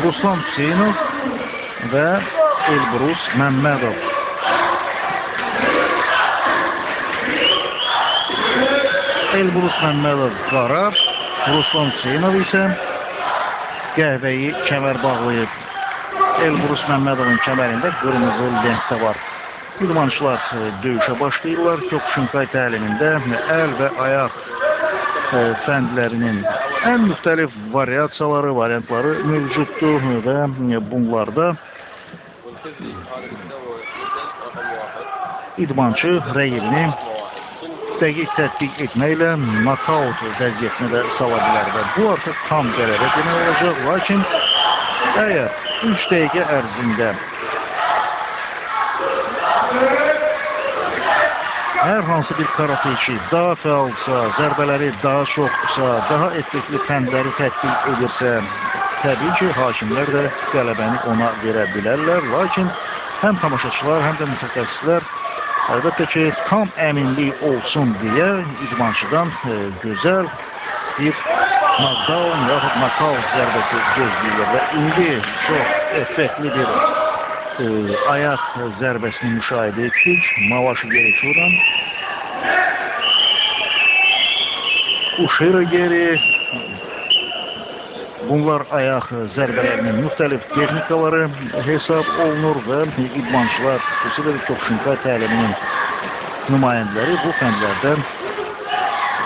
Ruslan Hüseynov və Elbrus Məmmədov. Elbrus Məmmədov qara, Ruslan Hüseynov isə qəhvəyi kəmər bağlayıb. Elbrus Məmmədovun kəmərində qırmızı lentə var. İdmançılar döyüşə başlayırlar. Kyokushinkai təlimində əl və ayaq fəndlərinin ən müxtəlif variantları mövcuddur və bunlarda idmançı rəqibini dəqiq tətbiq etməklə nokaut vəziyyətinə də sala bilər və bu artıq tam qələbə demək olacaq. Lakin əgər 3 dəqiqə ərzində hər hansı bir karateçi daha fəalsa, zərbələri daha çoxsa, daha effektli fəndləri tətbiq edirsə, təbii ki, hakimlər də qələbəni ona verə bilərlər. Lakin həm tamaşaçılar, həm də mütəxəssislər əlbəttə ki, tam əminlik olsun deyə idmançıdan gözəl bir knockdown yaxud nokaut zərbəsi gözləyirlər və indi çox effektli bir ayaq zərbəsini müşahidə etdik. Mavaşı Gerişodan Uşera Geri. Bunlar ayaq zərbələrinin müxtəlif texnikaları hesab olunur və idmançılar, xüsusilə Kyokushinkai təliminin nümayəndələri bu fəndlərdən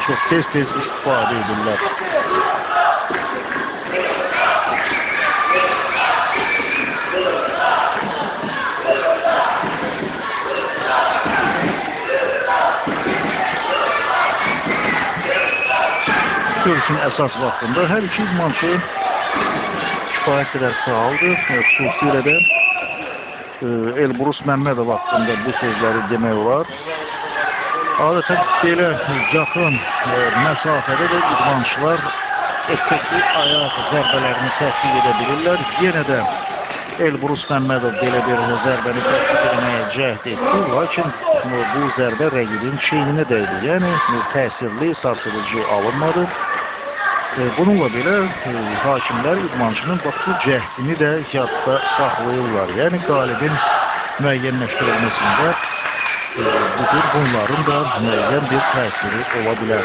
çox tez istifadə edirlər. Görüşün əsas vaxtında hər iki idmançı kifayət qədər fəaldır. Xüsusilə də Elbrus Məmmədov haqqında bu sözləri demək olar. Adətən belə yaxın məsafədə də idmançılar effektli ayaq zərbələrini tətbiq edə bilirlər. Yenə də Elbrus Məmmədov belə bir zərbəni tətbiq etməyə cəhd etdi. Lakin bu zərbə rəqibin çiyninə dəydi. Yəni təsirli, sarsıdıcı alınmadı. Bununla belə hakimlər idmançının bu cəhdini də yadda saxlayırlar. Yəni qalibin müəyyənləşdirilməsində bunların da müəyyən bir təsiri ola bilər.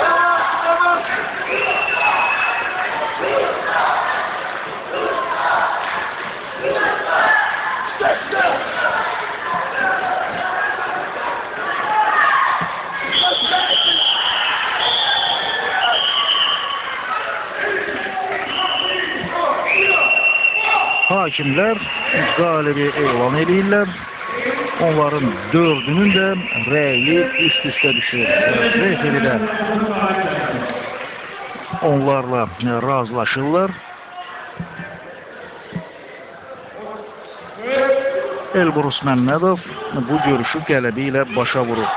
Hakimlər qalibi elan edirlər. Onların 4'ünün də rəyi üst-üstə düşür. Referi də onlarla razılaşırlar. Elbrus Məmmədov bu görüşü qələbi ilə başa vurur.